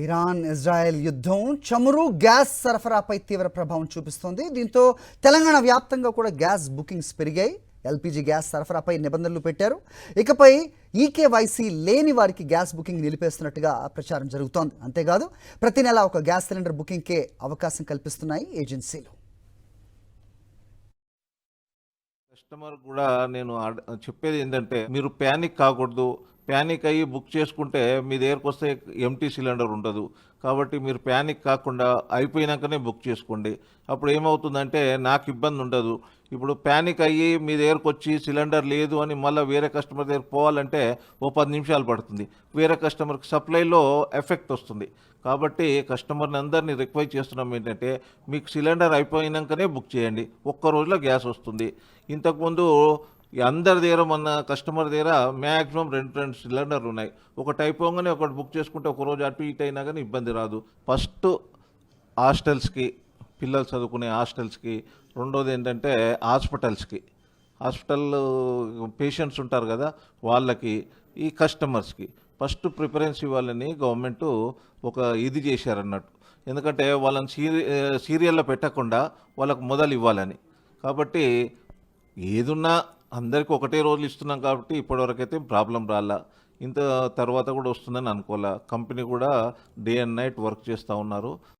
Iran Israel యుద్ధం చమురు gas సరఫరాపై తీవ్ర ప్రభావం చూపిస్తోంది. దీంతో తెలంగాణ వ్యాప్తంగా కూడా గ్యాస్ బుకింగ్స్ పెరిగాయి. ఎల్పీజీ గ్యాస్ సరఫరాపై నిబంధనలు పెట్టారు. ఇకపై ఈకేవైసీ లేని వారికి గ్యాస్ బుకింగ్ నిలిపేస్తున్నట్టుగా ప్రచారం జరుగుతోంది. అంతేకాదు ప్రతి నెల ఒక గ్యాస్ సిలిండర్ బుకింగ్కే అవకాశం కల్పిస్తున్నాయి ఏజెన్సీలు. కస్టమర్ కూడా నేను చెప్పేది ఏంటంటే, మీరు ప్యానిక్ కాకూడదు. ప్యానిక్ అయ్యి బుక్ చేసుకుంటే మీ దగ్గరకు వస్తే ఎంటీ సిలిండర్ ఉండదు. కాబట్టి మీరు ప్యానిక్ కాకుండా అయిపోయినాకనే బుక్ చేసుకోండి. అప్పుడు ఏమవుతుందంటే నాకు ఇబ్బంది ఉండదు. ఇప్పుడు ప్యానిక్ అయ్యి మీ దగ్గరకు వచ్చి సిలిండర్ లేదు అని మళ్ళీ వేరే కస్టమర్ దగ్గరకు పోవాలంటే ఓ 10 నిమిషాలు పడుతుంది. వేరే కస్టమర్కి సప్లైలో ఎఫెక్ట్ వస్తుంది. కాబట్టి కస్టమర్ని అందరినీ రిక్వెస్ట్ చేస్తున్నాం ఏంటంటే, మీకు సిలిండర్ అయిపోయినాకనే బుక్ చేయండి. ఒక్క రోజులో గ్యాస్ వస్తుంది. ఇంతకుముందు అందరి దగ్గర మన కస్టమర్ దగ్గర మ్యాక్సిమం రెండు సిలిండర్లు ఉన్నాయి. ఒకటి అయిపోగానే ఒకటి బుక్ చేసుకుంటే ఒక రోజు అటు ఇటు అయినా కానీ ఇబ్బంది రాదు. ఫస్ట్ హాస్టల్స్కి, పిల్లలు చదువుకునే హాస్టల్స్కి, రెండోది ఏంటంటే హాస్పిటల్ పేషెంట్స్ ఉంటారు కదా, వాళ్ళకి, ఈ కస్టమర్స్కి ఫస్ట్ ప్రిఫరెన్స్ ఇవ్వాలని గవర్నమెంట్ ఒక ఇది చేశారన్నట్టు. ఎందుకంటే వాళ్ళని సీరియల్లో పెట్టకుండా వాళ్ళకు మొదలు ఇవ్వాలని. కాబట్టి ఏదున్నా అందరికీ ఒకటే రోజులు ఇస్తున్నాం కాబట్టి ఇప్పటివరకు అయితే ప్రాబ్లం రాలా. ఇంత తర్వాత కూడా వస్తుందని అనుకోలే. కంపెనీ కూడా డే అండ్ నైట్ వర్క్ చేస్తూ ఉన్నారు.